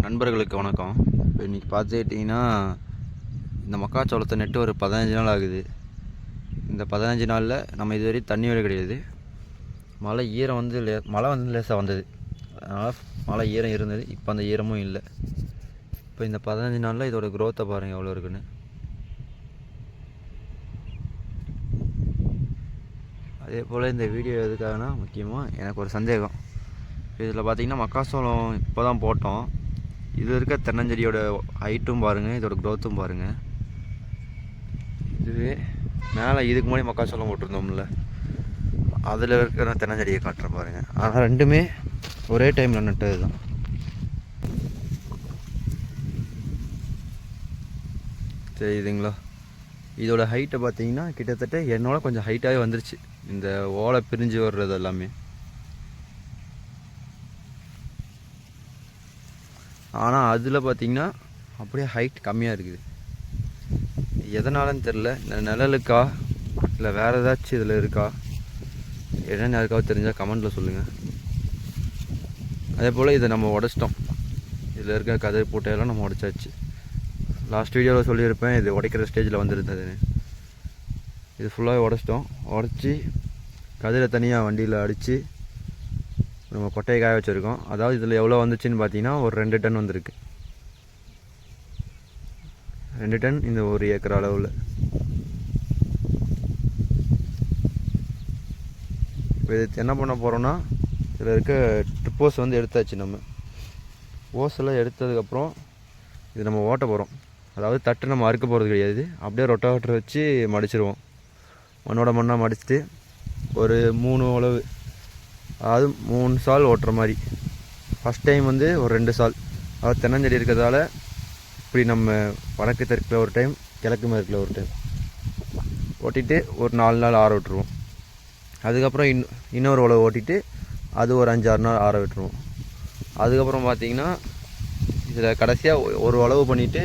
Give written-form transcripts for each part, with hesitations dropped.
நண்பர்களுக்கு வணக்கம். இப்போ இன்றைக்கி பார்த்துக்கிட்டிங்கன்னா இந்த மக்காச்சோளத்தை நெட்டு ஒரு 15 நாள் ஆகுது. இந்த 15 நாளில் நம்ம இதுவரை தண்ணி வேலை கிடையாது. மழை ஈரம் வந்து மழை வந்து லேசாக வந்தது, அதனால் மழை ஈரம் இருந்தது. இப்போ அந்த ஈரமும் இல்லை. இப்போ இந்த 15 நாளில் இதோட க்ரோத்தை பாருங்கள் எவ்வளோ இருக்குன்னு. அதே போல் இந்த வீடியோ எதுக்காகனா முக்கியமாக எனக்கு ஒரு சந்தேகம். இதில் பார்த்திங்கன்னா மக்காச்சோளம் இப்போ தான் போட்டோம். இது இருக்க தென்னஞ்செடியோட ஹைட்டும் பாருங்கள், இதோட க்ரோத்தும் பாருங்கள். இதுவே மேலே இதுக்கு முன்னாடி மக்காச்சோளம் போட்டிருந்தோம்ல, அதில் இருக்கிற தென்னஞ்செடியை காட்டுறேன் பாருங்கள். ஆனால் ரெண்டுமே ஒரே டைமில் நட்டது தான். தெரியுதுங்களா? இதோட ஹைட்டை பார்த்தீங்கன்னா கிட்டத்தட்ட என்னோட கொஞ்சம் ஹைட்டாகவே வந்துருச்சு, இந்த ஓலை பிரிஞ்சு வர்றது எல்லாமே. ஆனால் அதில் பார்த்திங்கன்னா அப்படியே ஹைட் கம்மியாக இருக்குது. எதனாலன்னு தெரில. இந்த நிழலுக்கா இல்லை வேறு ஏதாச்சும் இதில் இருக்கா என்னென்னு யாருக்காவது தெரிஞ்சால் கமெண்டில் சொல்லுங்கள். அதே போல் இதை நம்ம உடச்சிட்டோம். இதில் இருக்க கதிர் பூட்டையெல்லாம் நம்ம உடைச்சாச்சு. லாஸ்ட் வீடியோவில் சொல்லியிருப்பேன் இது உடைக்கிற ஸ்டேஜில் வந்துருந்ததுன்னு. இது ஃபுல்லாகவே உடச்சிட்டோம். உடச்சி கதிரை தனியாக வண்டியில் அடித்து நம்ம கொட்டையை காய வச்சுருக்கோம். அதாவது இதில் எவ்வளோ வந்துச்சுன்னு பார்த்தீங்கன்னா ஒரு 2 டன் வந்திருக்கு. 2 டன் இந்த 1 ஏக்கர் அளவில். இப்போ இது என்ன பண்ண போகிறோன்னா, இதில் இருக்க ட்ரிப்போஸ் வந்து எடுத்தாச்சு. நம்ம ஓஸெல்லாம் எடுத்ததுக்கப்புறம் இது நம்ம ஓட்ட போகிறோம். அதாவது தட்டு நம்ம அறுக்க போகிறது கிடையாது, அப்படியே ரொட்டாவேட்டர் வச்சு மடிச்சிருவோம். மண்ணோட மண்ணாக மடிச்சுட்டு ஒரு 3 உழவு, அதாவது 3 சால் ஓட்டுற மாதிரி. ஃபஸ்ட் டைம் வந்து ஒரு 2 சால், அதாவது தென்னஞ்செடி இருக்கிறதால இப்படி நம்ம வடக்கு தெற்கில் ஒரு டைம், கிழக்கு மேற்கில் ஒரு டைம் ஓட்டிட்டு ஒரு 4 நாள் ஆற விட்டுருவோம். அதுக்கப்புறம் இன்னொரு உழவு ஓட்டிட்டு அது ஒரு 5-6 நாள் ஆற விட்டுருவோம். அதுக்கப்புறம் பார்த்திங்கன்னா இதில் கடைசியாக ஒரு உழவு பண்ணிவிட்டு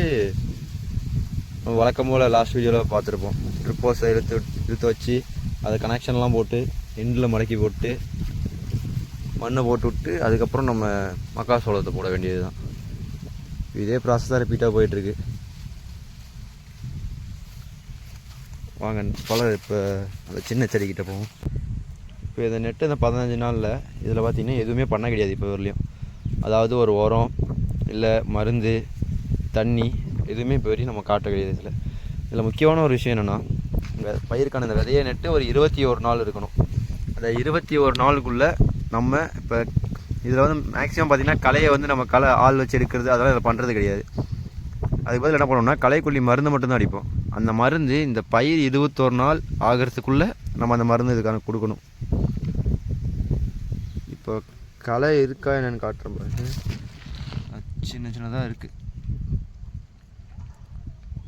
வழக்கம் போல் லாஸ்ட் வீடியோவில் பார்த்துருப்போம், ட்ரிப்போஸை இழுத்து வச்சு அதை கனெக்ஷன்லாம் போட்டு எண்டில் மடக்கி போட்டு மண்ணை போட்டு விட்டு அதுக்கப்புறம் நம்ம மக்காச்சோளத்தை போட வேண்டியது தான். இதே ப்ராசஸ் தான் ரிப்பீட்டாக போயிட்டுருக்கு. வாங்க இப்போ அந்த சின்ன செடிக்கிட்ட போவோம். இப்போ இதை நெட்டு இந்த 15 நாளில் இதில் பார்த்திங்கன்னா எதுவுமே பண்ண கிடையாது இப்போ வரலையும். அதாவது ஒரு உரம் இல்லை மருந்து தண்ணி எதுவுமே இப்போ வரையும் நம்ம காட்ட கிடையாது. இதில் முக்கியமான ஒரு விஷயம் என்னென்னா, பயிருக்கான இந்த விதையை நெட்டு ஒரு 21 நாள் இருக்கணும். அந்த 21 நாளுக்குள்ளே நம்ம இப்போ இதில் வந்து மேக்ஸிமம் பார்த்திங்கன்னா களையை வந்து நம்ம ஆள் வச்சு எடுக்கிறது அதெல்லாம் இதில் பண்ணுறது கிடையாது. அதுக்கு பதில் என்ன பண்ணோம்னா களைக்கொல்லி மருந்து மட்டும்தான் அடிப்போம். அந்த மருந்து இந்த பயிர் 21 நாள் ஆகிறதுக்குள்ளே நம்ம அந்த மருந்து இதுக்கான கொடுக்கணும். இப்போ களை இருக்கா என்னென்னு காட்டுற பாருங்க, சின்ன சின்னதாக இருக்குது.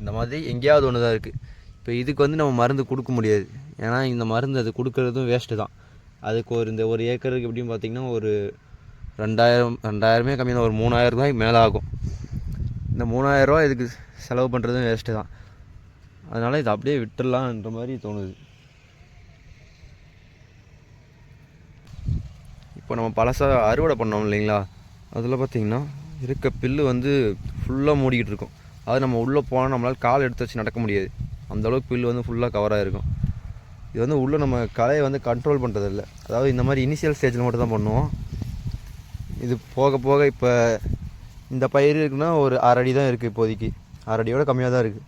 இந்த மாதிரி எங்கேயாவது ஒன்று தான் இருக்குது. இப்போ இதுக்கு வந்து நம்ம மருந்து கொடுக்க முடியாது, ஏன்னா இந்த மருந்து அது கொடுக்கறதும் வேஸ்ட்டு தான். அதுக்கு இந்த ஒரு ஏக்கருக்கு எப்படின்னு பார்த்திங்கன்னா ஒரு 2000 கம்மி தான், ஒரு 3000 ரூபாய்க்கு மேலே ஆகும். இந்த 3000 ரூபா இதுக்கு செலவு பண்ணுறதும் வேஸ்ட்டு தான். அதனால் இதை அப்படியே விட்டுடலான்ற மாதிரி தோணுது. இப்போ நம்ம பழசாக அறுவடை பண்ணோம் இல்லைங்களா, அதில் பார்த்திங்கன்னா இருக்க பில்லு வந்து ஃபுல்லாக மூடிக்கிட்டு இருக்கும். அது நம்ம உள்ளே போனால் நம்மளால் கால் எடுத்து வச்சு நடக்க முடியாது, அந்தளவுக்கு பில்லு வந்து ஃபுல்லாக கவராக இருக்கும். இது வந்து உள்ளே நம்ம களையை வந்து கண்ட்ரோல் பண்ணுறதில்ல. அதாவது இந்த மாதிரி இனிஷியல் ஸ்டேஜில் மட்டும் தான் பண்ணுவோம். இது போக போக இப்போ இந்த பயிர் இருக்குன்னா ஒரு 1/2 அடி தான் இருக்குது இப்போதைக்கு, 1/2 அடியோட கம்மியாக தான் இருக்குது.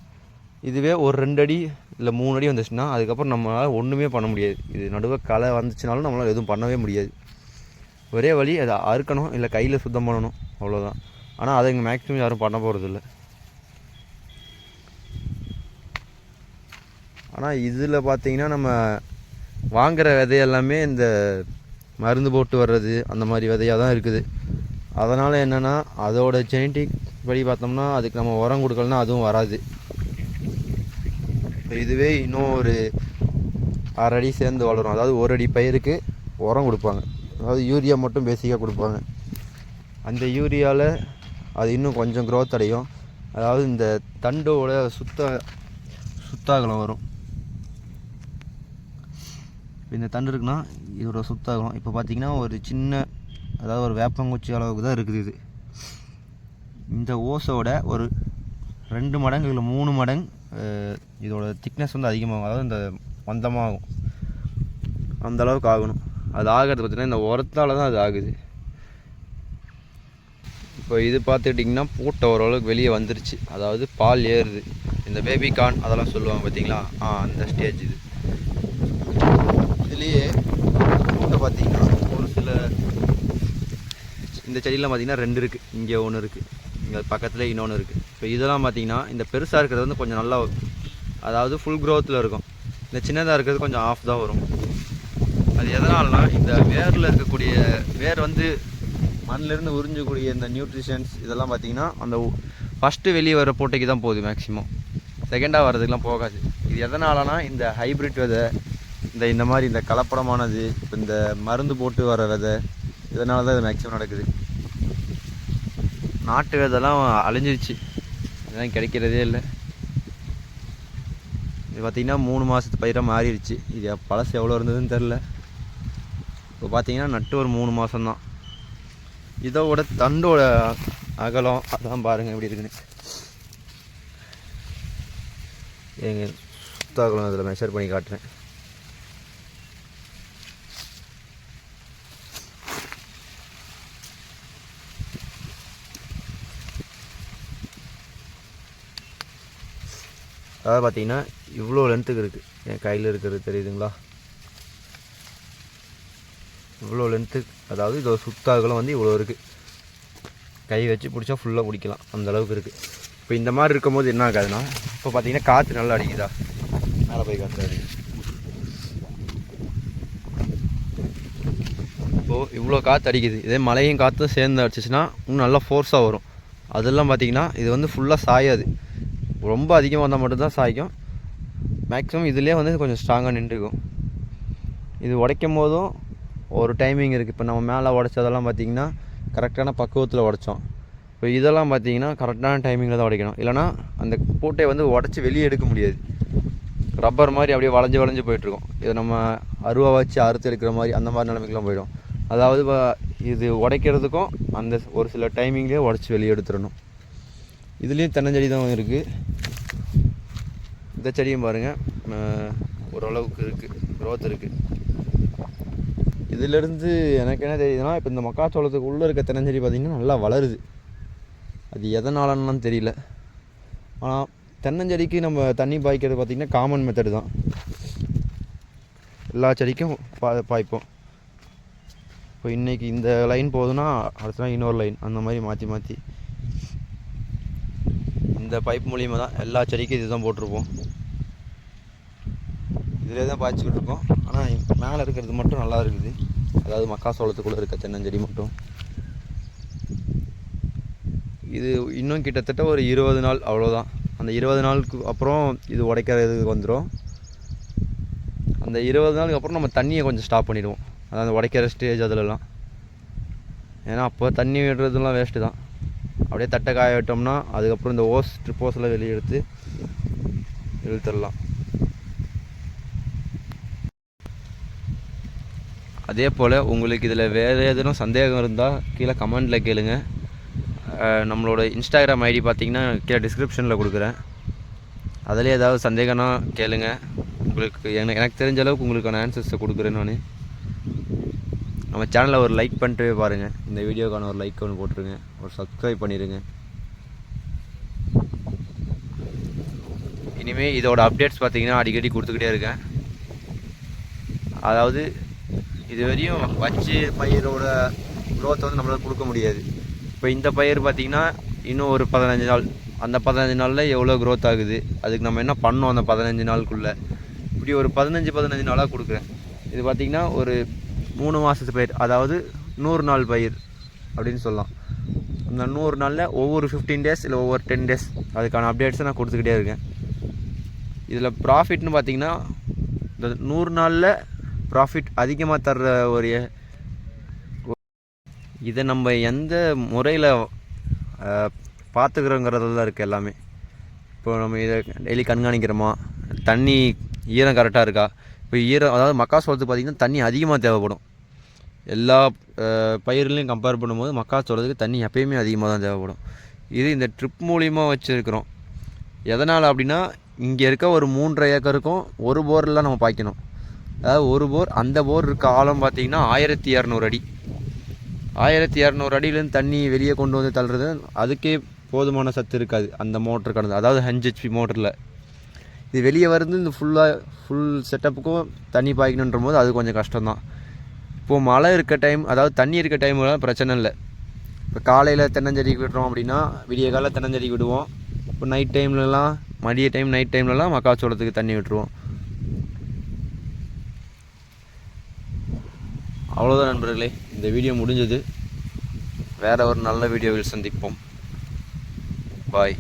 இதுவே ஒரு 2 அடி இல்லை 3 அடி வந்துச்சுன்னா அதுக்கப்புறம் நம்மளால் ஒன்றுமே பண்ண முடியாது. இது நடுவில் களை வந்துச்சுனாலும் நம்மளால் எதுவும் பண்ணவே முடியாது. ஒரே வழி அதை அறுக்கணும், இல்லை கையில் சுத்தம் பண்ணணும், அவ்வளோதான். ஆனால் அதை இங்கே மேக்ஸிமம் யாரும் பண்ண போகிறதில்ல. ஆனால் இதில் பார்த்திங்கன்னா நம்ம வாங்குகிற விதை எல்லாமே இந்த மருந்து போட்டு வர்றது அந்த மாதிரி விதையாக தான் இருக்குது. அதனால் என்னென்னா அதோட ஜெனட்டிக் படி பார்த்தோம்னா அதுக்கு நம்ம உரம் கொடுக்கலன்னா அதுவும் வராது. இதுவே இன்னும் ஒரு 1/2 அடி சேர்ந்து வளரும். அதாவது 1 அடி பயிருக்கு உரம் கொடுப்பாங்க, அதாவது யூரியா மட்டும் பேசிக்காக கொடுப்பாங்க. அந்த யூரியாவில் அது இன்னும் கொஞ்சம் க்ரோத் அடையும். அதாவது இந்த தண்டோட சுத்தாகலம் வரும். இந்த தண்டு இருக்குன்னா இதோட சுத்தாகும். இப்போ பார்த்திங்கன்னா ஒரு சின்ன, அதாவது ஒரு வேப்பங்குச்சி அளவுக்கு தான் இருக்குது. இந்த ஓஸோட ஒரு 2 மடங்கு இல்லை 3 மடங்கு இதோட திக்னஸ் வந்து அதிகமாகும், அதாவது இந்த மந்தமாகும், அந்தளவுக்கு ஆகணும். அது ஆகிறது பார்த்திங்கன்னா இந்த உரத்தால் தான் அது ஆகுது. இப்போ இது பார்த்துக்கிட்டிங்கன்னா பூட்டை ஓரளவுக்கு வெளியே வந்துருச்சு, அதாவது பால் ஏறுது. இந்த பேபி கார்ன் அதெல்லாம் சொல்லுவாங்க பார்த்தீங்களா, அந்த ஸ்டேஜ் இது. இதுலேயே பூட்டை பார்த்திங்கன்னா ஒரு சில இந்த செடியெலாம் பார்த்திங்கன்னா 2 இருக்குது, இங்கே ஒன்று இருக்குது, இங்கே பக்கத்தில் இன்னொன்று இருக்குது. இப்போ இதெல்லாம் பார்த்திங்கன்னா இந்த பெருசாக இருக்கிறது வந்து கொஞ்சம் நல்லா, அதாவது ஃபுல் க்ரோத்தில் இருக்கும். இந்த சின்னதாக இருக்கிறது கொஞ்சம் ஆஃப் தான் வரும். அது எதனால்னா இந்த வேரில் இருக்கக்கூடிய வேர் வந்து மண்ணிலேருந்து உறிஞ்சக்கூடிய இந்த நியூட்ரிஷன்ஸ் இதெல்லாம் பார்த்திங்கன்னா அந்த ஃபஸ்ட்டு வெளியே வர போட்டைக்கு தான் போகுது மேக்ஸிமம், செகண்டாக வர்றதுக்கெலாம் போகாது. இது எதனாலனா இந்த ஹைப்ரிட் விதை, இந்த மாதிரி இந்த கலப்படமானது, இப்போ இந்த மருந்து போட்டு வர விதை, இதனால தான் இது மேக்ஸிமம் நடக்குது. நாட்டு விதைலாம் அழிஞ்சிருச்சு, இதெல்லாம் கிடைக்கிறதே இல்லை. இது பார்த்திங்கன்னா 3 மாதத்து பயிராக மாறிடுச்சு. இது பழசு எவ்வளோ இருந்ததுன்னு தெரில. இப்போ பார்த்திங்கன்னா நட்டு ஒரு 3 மாதம்தான். இதோட தண்டோட அகலம் அதான் பாருங்கள் எப்படி இருக்குன்னு. எங்கள் சுத்த அகலம் அதில் மெஷர் பண்ணி காட்டுறேன். அதாவது பார்த்திங்கன்னா இவ்வளோ லென்த்துக்கு இருக்குது, என் கையில் இருக்கிறது தெரியுதுங்களா, இவ்வளோ லென்த்துக்கு. அதாவது இதோட சுத்தாகலாம் வந்து இவ்வளோ இருக்குது, கை வச்சு பிடிச்சா ஃபுல்லாக பிடிக்கலாம் அந்தளவுக்கு இருக்குது. இப்போ இந்த மாதிரி இருக்கும்போது என்ன ஆகாதுன்னா, இப்போ பார்த்திங்கன்னா காற்று நல்லா அடிக்குதா, மேலே போய் காற்று. இப்போது இவ்வளோ காற்று அடிக்குது, இதே மழையும் காற்றும் சேர்ந்து அடிச்சிச்சின்னா இன்னும் நல்லா ஃபோர்ஸாக வரும். அதெல்லாம் பார்த்திங்கன்னா இது வந்து ஃபுல்லாக சாயாது, ரொம்ப அதிகமாக வந்தால் மட்டும்தான் சாய்க்கும். மேக்ஸிமம் இதுலேயே வந்து கொஞ்சம் ஸ்ட்ராங்காக நின்றுக்கும். இது உடைக்கும் போதும் ஒரு டைமிங் இருக்குது. இப்போ நம்ம மேலே உடைச்சதெல்லாம் பார்த்திங்கன்னா கரெக்டான பக்குவத்தில் உடைச்சோம். இப்போ இதெல்லாம் பார்த்திங்கன்னா கரெக்டான டைமிங்கில் தான் உடைக்கணும், இல்லைனா அந்த பூட்டை வந்து உடச்சி வெளியே எடுக்க முடியாது. ரப்பர் மாதிரி அப்படியே வளைஞ்சு போயிட்டுருக்கும். இதை நம்ம அருவா வச்சு அறுத்து எடுக்கிற மாதிரி அந்த மாதிரி நிலைமைக்கெலாம் போயிடும். அதாவது இது உடைக்கிறதுக்கும் அந்த ஒரு சில டைமிங்லேயே உடச்சி வெளியே எடுத்துடணும். இதுலேயும் தென்னஞ்செடி தான் இருக்குது. இந்த செடியும் பாருங்கள் ஓரளவுக்கு இருக்குது, க்ரோத் இருக்குது. இதிலேருந்து எனக்கு என்ன தெரியுதுன்னா, இப்போ இந்த மக்காச்சோளத்துக்கு உள்ளே இருக்க தென்னஞ்செடி பார்த்திங்கன்னா நல்லா வளருது. அது எதனாலன்னு தெரியல. ஆனால் தென்னஞ்செடிக்கு நம்ம தண்ணி பாய்க்கிறது பார்த்திங்கன்னா காமன் மெத்தடு தான், எல்லா செடிக்கும் பாய்ப்போம். இப்போ இன்றைக்கி இந்த லைன் போகுதுன்னா அடுத்த நாள் இன்னொரு லைன், அந்த மாதிரி மாற்றி இந்த பைப் மூலியமாக தான் எல்லா செடிக்கும் இது தான் போட்டிருப்போம். இதிலே தான் பாய்ச்சிக்கிட்டு இருக்கோம். ஆனால் மேலே இருக்கிறது மட்டும் நல்லா இருக்குது, அதாவது மக்காசோளத்துக்குள்ளே இருக்க தென்னஞ்செடி மட்டும். இது இன்னும் கிட்டத்தட்ட ஒரு 20 நாள் அவ்வளோதான். அந்த 20 நாளுக்கு அப்புறம் இது உடைக்கிறதுக்கு வந்துடும். அந்த 20 நாளுக்கு அப்புறம் நம்ம தண்ணியை கொஞ்சம் ஸ்டாப் பண்ணிடுவோம், அதாவது உடைக்கிற ஸ்டேஜ் அதிலலாம். ஏன்னா அப்போ தண்ணி விடுறதுலாம் வேஸ்ட்டு தான். அப்படியே தட்டை காய விட்டோம்னா அதுக்கப்புறம் இந்த ட்ரிப்போஸில் வெளியே எடுத்து இழுத்துடலாம். அதே போல் உங்களுக்கு இதில் வேறு எதுவும் சந்தேகம் இருந்தால் கீழே கமெண்டில் கேளுங்க. நம்மளோட இன்ஸ்டாகிராம் ஐடி பார்த்திங்கன்னா கீழே டிஸ்கிரிப்ஷனில் கொடுக்குறேன். அதில் ஏதாவது சந்தேகம்னா கேளுங்க. உங்களுக்கு எனக்கு தெரிஞ்ச அளவுக்கு உங்களுக்கான ஆன்சர்ஸை கொடுக்குறேன் நான். நம்ம சேனலை ஒரு லைக் பண்ணிட்டு பாருங்கள், இந்த வீடியோக்கான ஒரு லைக் ஒன்று போட்டுருங்க, ஒரு சப்ஸ்கிரைப் பண்ணிடுங்க. இனிமேல் இதோட அப்டேட்ஸ் பார்த்திங்கன்னா அடிக்கடி கொடுத்துக்கிட்டே இருக்கேன். அதாவது இது வரையும் வச்சு பயிரோட க்ரோத்தை வந்து நம்மளால் கொடுக்க முடியாது. இப்போ இந்த பயிர் பார்த்திங்கன்னா இன்னும் ஒரு 15 நாள், அந்த 15 நாளில் எவ்வளோ க்ரோத் ஆகுது, அதுக்கு நம்ம என்ன பண்ணோம் அந்த 15 நாளுக்குள்ளே, இப்படி ஒரு 15 நாளாக கொடுக்குறேன். இது பார்த்திங்கன்னா ஒரு 3 மாதத்து பயிர், அதாவது 100 நாள் பயிர் அப்படின்னு சொல்லலாம். அந்த 100 நாளில் ஒவ்வொரு 15 டேஸ் இல்லை ஒவ்வொரு 10 டேஸ் அதுக்கான அப்டேட்ஸை நான் கொடுத்துக்கிட்டே இருக்கேன். இதில் ப்ராஃபிட்னு பார்த்திங்கன்னா இந்த 100 நாளில் ப்ராஃபிட் அதிகமாக தர்ற ஒரு இதை நம்ம எந்த முறையில் பார்த்துக்கிறோங்கிறதுல தான் இருக்குது எல்லாமே. இப்போ நம்ம இதை டெய்லி கண்காணிக்கிறோமா, தண்ணி ஈரம் கரெக்டாக இருக்கா. இப்போ ஈரம், அதாவது மக்காச்சோளத்துக்கு பார்த்திங்கன்னா தண்ணி அதிகமாக தேவைப்படும். எல்லா பயிர்களையும் கம்பேர் பண்ணும்போது மக்காச்சோளத்துக்கு தண்ணி எப்பயுமே அதிகமாக தான் தேவைப்படும். இது இந்த ட்ரிப் மூலிமா வச்சுருக்கிறோம். எதனால் அப்படின்னா இங்கே இருக்க ஒரு 3.5 ஏக்கருக்கும் ஒரு போரில் நம்ம பாய்க்கணும். அதாவது ஒரு போர், அந்த போர் இருக்க ஆழம் பார்த்திங்கன்னா 1200 அடி. 1200 அடியிலேருந்து தண்ணி வெளியே கொண்டு வந்து தள்ளுறது அதுக்கே போதுமான சத்து இருக்காது அந்த மோட்ரு கடந்து, அதாவது 5 HP மோட்டரில். இது வெளியே வருது இந்த ஃபுல் செட்டப்புக்கும் தண்ணி பாய்க்கணுன்ற போது அது கொஞ்சம் கஷ்டம்தான். இப்போது மழை இருக்க டைம், அதாவது தண்ணி இருக்க டைம்லாம் பிரச்சனை இல்லை. இப்போ காலையில் தென்னஞ்செடிக்கு விடுறோம் அப்படின்னா விடிய காலையில் தென்னஞ்செடிக்கு விடுவோம். இப்போ நைட் டைம்லலாம், நைட் டைம்லலாம் மக்காச்சோளத்துக்கு தண்ணி விட்டுருவோம். அவ்வளோதான் நண்பர்களே, இந்த வீடியோ முடிஞ்சது. வேறு ஒரு நல்ல வீடியோவில் சந்திப்போம். பாய்.